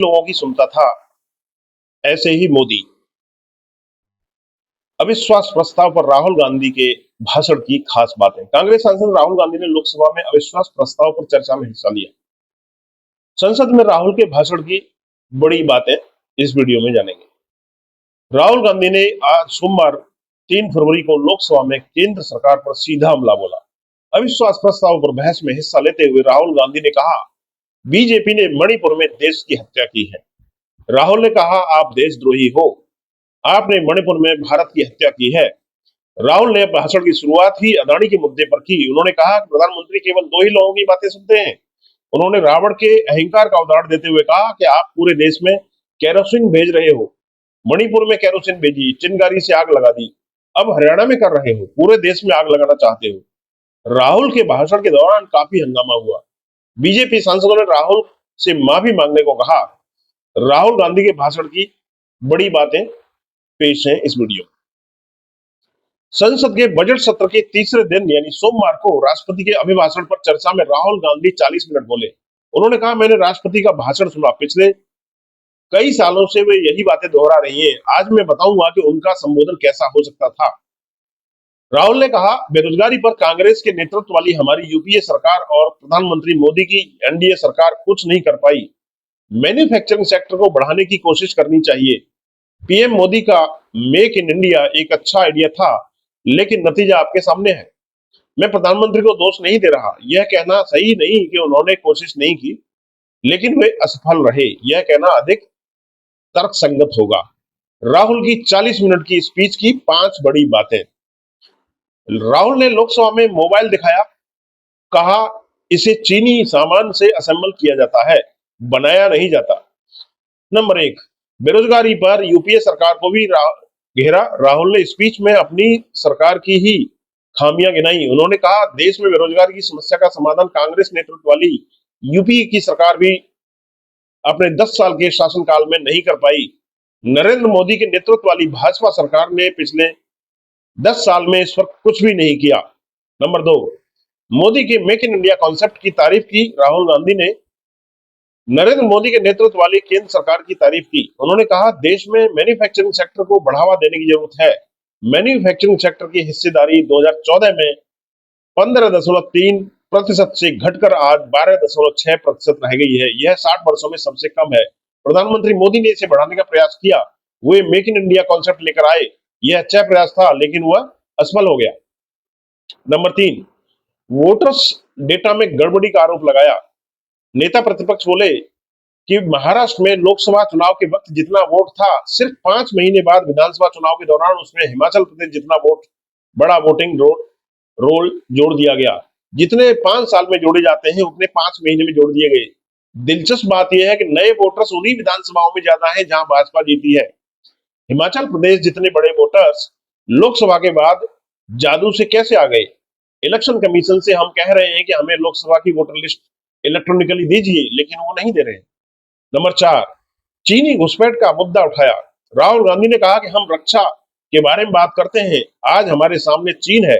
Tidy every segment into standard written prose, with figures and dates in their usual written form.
लोगों की सुनता था, ऐसे ही मोदी। अविश्वास प्रस्ताव पर राहुल गांधी के भाषण की खास बातें। कांग्रेस सांसद राहुल गांधी ने लोकसभा में अविश्वास प्रस्ताव पर चर्चा में हिस्सा लिया। संसद में राहुल के भाषण की बड़ी बातें इस वीडियो में जानेंगे। राहुल गांधी ने आज सोमवार 3 फरवरी को लोकसभा में केंद्र सरकार पर सीधा हमला बोला। अविश्वास प्रस्ताव पर बहस में हिस्सा लेते हुए राहुल गांधी ने कहा, बीजेपी ने मणिपुर में देश की हत्या की है। राहुल ने कहा, आप देशद्रोही हो, आपने मणिपुर में भारत की हत्या की है। राहुल ने भाषण की शुरुआत ही अदानी के मुद्दे पर की। उन्होंने कहा कि प्रधानमंत्री केवल 2 ही लोगों की बातें सुनते हैं। उन्होंने रावण के अहंकार का उदाहरण देते हुए कहा कि आप पूरे देश में केरोसिन भेज रहे हो। मणिपुर में केरोसिन भेजी, चिंगारी से आग लगा दी, अब हरियाणा में कर रहे हो, पूरे देश में आग लगाना चाहते हो। राहुल के भाषण के दौरान काफी हंगामा हुआ। बीजेपी सांसदों ने राहुल से माफी मांगने को कहा। राहुल गांधी के भाषण की बड़ी बातें पेश हैं इस वीडियो। संसद के बजट सत्र के तीसरे दिन यानी सोमवार को राष्ट्रपति के अभिभाषण पर चर्चा में राहुल गांधी 40 मिनट बोले। उन्होंने कहा, मैंने राष्ट्रपति का भाषण सुना, पिछले कई सालों से वे यही बातें दोहरा रही हैं। आज मैं बताऊंगा कि उनका संबोधन कैसा हो सकता था। राहुल ने कहा, बेरोजगारी पर कांग्रेस के नेतृत्व वाली हमारी यूपीए सरकार और प्रधानमंत्री मोदी की एनडीए सरकार कुछ नहीं कर पाई। मैन्युफैक्चरिंग सेक्टर को बढ़ाने की कोशिश करनी चाहिए। पीएम मोदी का मेक इन इंडिया एक अच्छा आइडिया था, लेकिन नतीजा आपके सामने है। मैं प्रधानमंत्री को दोष नहीं दे रहा। यह कहना सही नहीं कि उन्होंने कोशिश नहीं की, लेकिन वे असफल रहे, यह कहना अधिक तर्कसंगत होगा। राहुल की 40 मिनट की स्पीच की 5 बड़ी बातें। राहुल ने लोकसभा में मोबाइल दिखाया, कहा इसे चीनी सामान से असेंबल किया जाता है, बनाया नहीं जाता। नंबर 1, बेरोजगारी पर यूपीए सरकार को भी घेरा। राहुल ने स्पीच में अपनी सरकार की ही खामियां गिनाई। उन्होंने कहा, देश में बेरोजगारी की समस्या का समाधान कांग्रेस नेतृत्व वाली यूपीए की सरकार भी अपने 10 साल के शासनकाल में नहीं कर पाई। नरेंद्र मोदी के नेतृत्व वाली भाजपा सरकार ने पिछले 10 साल में इस पर कुछ भी नहीं किया। नंबर 2, मोदी के मेक इन इंडिया कॉन्सेप्ट की तारीफ की। राहुल गांधी ने नरेंद्र मोदी के नेतृत्व वाली केंद्र सरकार की तारीफ की। उन्होंने कहा, देश में मैन्युफैक्चरिंग सेक्टर को बढ़ावा देने की जरूरत है। मैन्युफैक्चरिंग सेक्टर की हिस्सेदारी 2014 में 15.3% से घटकर आज 12.6% रह गई है। यह 60 वर्षों में सबसे कम है। प्रधानमंत्री मोदी ने इसे बढ़ाने का प्रयास किया। वे मेक इन इंडिया कॉन्सेप्ट लेकर आए। यह अच्छा प्रयास था, लेकिन वह असफल हो गया। नंबर 3, वोटर्स डेटा में गड़बड़ी का आरोप लगाया। नेता प्रतिपक्ष बोले कि महाराष्ट्र में लोकसभा चुनाव के वक्त जितना वोट था, सिर्फ 5 महीने बाद विधानसभा चुनाव के दौरान उसमें हिमाचल प्रदेश जितना वोट बड़ा वोटिंग रोल जोड़ दिया गया। जितने 5 साल में जोड़े जाते हैं, उतने 5 महीने में जोड़ दिए गए। दिलचस्प बात यह है कि नए वोटर्स उन्हीं विधानसभाओं में ज्यादा है जहां भाजपा जीती है। हिमाचल प्रदेश जितने बड़े वोटर्स लोकसभा के बाद जादू से कैसे आ गए? इलेक्शन कमीशन से हम कह रहे हैं कि हमें लोकसभा की वोटर लिस्ट इलेक्ट्रॉनिकली दीजिए, लेकिन वो नहीं दे रहे। नंबर 4, चीनी घुसपैठ का मुद्दा उठाया। राहुल गांधी ने कहा कि हम रक्षा के बारे में बात करते हैं, आज हमारे सामने चीन है।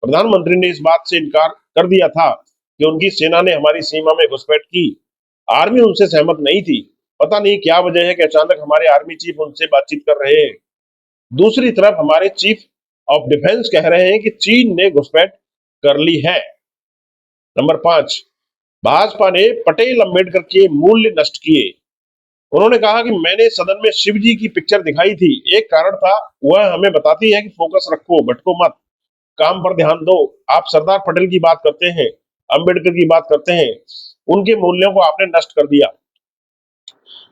प्रधानमंत्री ने इस बात से इनकार कर दिया था कि उनकी सेना ने हमारी सीमा में घुसपैठ की। आर्मी उनसे सहमत नहीं थी। पता नहीं क्या वजह है कि अचानक हमारे आर्मी चीफ उनसे बातचीत कर रहे हैं। दूसरी तरफ हमारे चीफ ऑफ डिफेंस कह रहे हैं कि चीन ने घुसपैठ कर ली है। नंबर 5, भाजपा ने पटेल अंबेडकर के मूल्य नष्ट किए। उन्होंने कहा कि मैंने सदन में शिव जी की पिक्चर दिखाई थी। एक कारण था, वह हमें बताती है कि फोकस रखो, भटको मत, काम पर ध्यान दो। आप सरदार पटेल की बात करते हैं, अंबेडकर की बात करते हैं, उनके मूल्यों को आपने नष्ट कर दिया।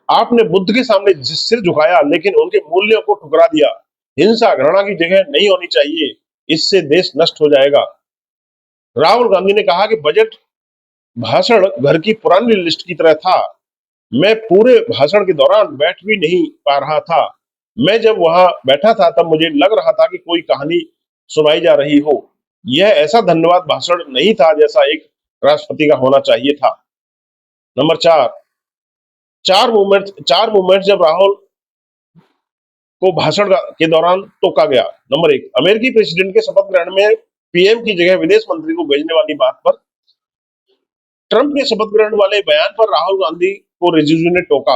आपने बुद्ध के सामने सिर झुकाया, लेकिन उनके मूल्यों को ठुकरा दिया। हिंसा घृणा की जगह नहीं होनी चाहिए, इससे देश नष्ट हो जाएगा। राहुल गांधी ने कहा कि बजट भाषण घर की पुरानी लिस्ट की तरह था। मैं पूरे भाषण के दौरान बैठ भी नहीं पा रहा था। मैं जब वहां बैठा था तब मुझे लग रहा था कि कोई कहानी सुनाई जा रही हो। यह ऐसा धन्यवाद भाषण नहीं था जैसा एक राष्ट्रपति का होना चाहिए था। नंबर 4, चार मूवमेंट जब राहुल को भाषण के दौरान टोका गया। नंबर 1, अमेरिकी प्रेसिडेंट के शपथ ग्रहण में पीएम की जगह विदेश मंत्री को भेजने वाली बात पर ट्रंप के शपथ ग्रहण वाले बयान पर राहुल गांधी को रिजिजू ने टोका।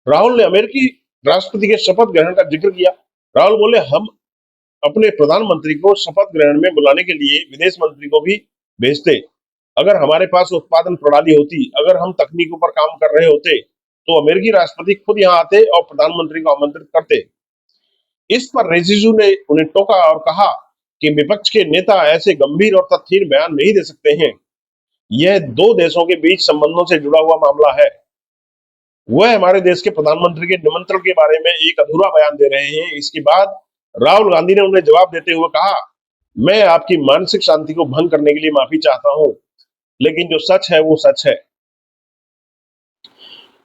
राहुल ने अमेरिकी राष्ट्रपति के शपथ ग्रहण का जिक्र किया। राहुल बोले, हम अपने प्रधानमंत्री को शपथ ग्रहण में बुलाने के लिए विदेश मंत्री को भी भेजते। अगर हमारे पास उत्पादन प्रणाली होती, अगर हम तकनीकों पर काम कर रहे होते, तो अमेरिकी राष्ट्रपति खुद यहाँ आते और प्रधानमंत्री को आमंत्रित करते। इस पर रिजिजू ने उन्हें टोका और कहा कि विपक्ष के नेता ऐसे गंभीर और तथ्यहीन बयान नहीं दे सकते हैं। यह दो देशों के बीच संबंधों से जुड़ा हुआ मामला है। वह हमारे देश के प्रधानमंत्री के निमंत्रण के बारे में एक अधूरा बयान दे रहे हैं। इसके बाद राहुल गांधी ने उन्हें जवाब देते हुए कहा, मैं आपकी मानसिक शांति को भंग करने के लिए माफी चाहता हूं, लेकिन जो सच है वो सच है।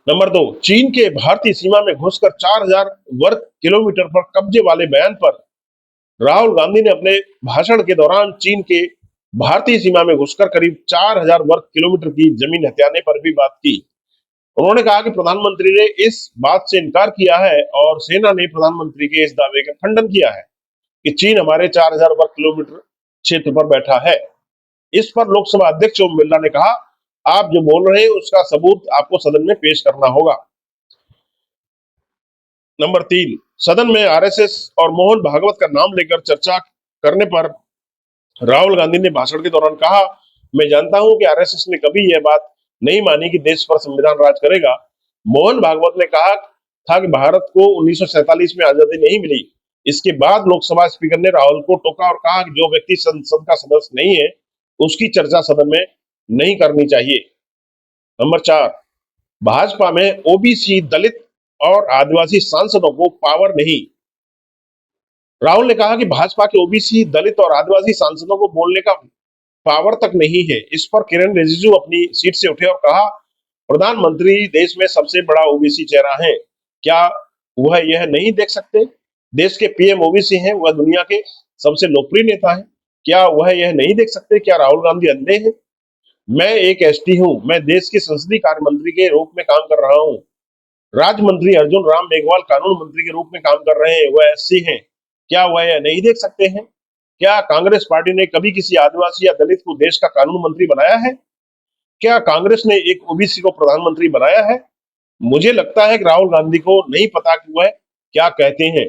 नंबर 2, चीन के भारतीय सीमा में घुसकर 4000 वर्ग किलोमीटर पर कब्जे वाले बयान पर राहुल गांधी ने अपने भाषण के दौरान चीन के भारतीय सीमा में घुसकर करीब 4000 वर्ग किलोमीटर की जमीन हथियाने पर भी बात की। उन्होंने कहा कि प्रधानमंत्री ने इस बात से इनकार किया है और सेना ने प्रधानमंत्री के इस दावे का खंडन किया है कि चीन हमारे 4000 वर्ग किलोमीटर क्षेत्र पर बैठा है। इस पर लोकसभा अध्यक्ष ओम बिरला ने कहा, आप जो बोल रहे हैं उसका सबूत आपको सदन में पेश करना होगा। नंबर 3, सदन में आरएसएस और मोहन भागवत का नाम लेकर चर्चा करने पर राहुल गांधी ने भाषण के दौरान कहा, मैं जानता हूं कि आरएसएस ने कभी यह बात नहीं मानी कि देश पर संविधान राज करेगा। मोहन भागवत ने कहा था कि भारत को 1947 में आजादी नहीं मिली। इसके बाद लोकसभा स्पीकर ने राहुल को टोका और कहा कि जो व्यक्ति संसद का सदस्य नहीं है उसकी चर्चा सदन में नहीं करनी चाहिए। नंबर 4, भाजपा में ओबीसी, दलित और आदिवासी सांसदों को पावर नहीं। राहुल ने कहा कि भाजपा के ओबीसी, दलित और आदिवासी सांसदों को बोलने का पावर तक नहीं है। इस पर किरण रिजिजू अपनी सीट से उठे और कहा, प्रधानमंत्री देश में सबसे बड़ा ओबीसी चेहरा है, क्या वह यह नहीं देख सकते? देश के पीएम ओबीसी हैं, वह दुनिया के सबसे लोकप्रिय नेता हैं, क्या वह यह नहीं देख सकते? क्या राहुल गांधी अंधे हैं? मैं एक एसटी हूं, मैं देश के संसदीय कार्य मंत्री के रूप में काम कर रहा हूं। राज्य मंत्री अर्जुन राम मेघवाल कानून मंत्री के रूप में काम कर रहे हैं, वह एससी हैं, क्या वह यह नहीं देख सकते हैं? क्या कांग्रेस पार्टी ने कभी किसी आदिवासी या दलित को देश का कानून मंत्री बनाया है? क्या कांग्रेस ने एक ओबीसी को प्रधानमंत्री बनाया है? मुझे लगता है कि राहुल गांधी को नहीं पता कि वह क्या कहते हैं।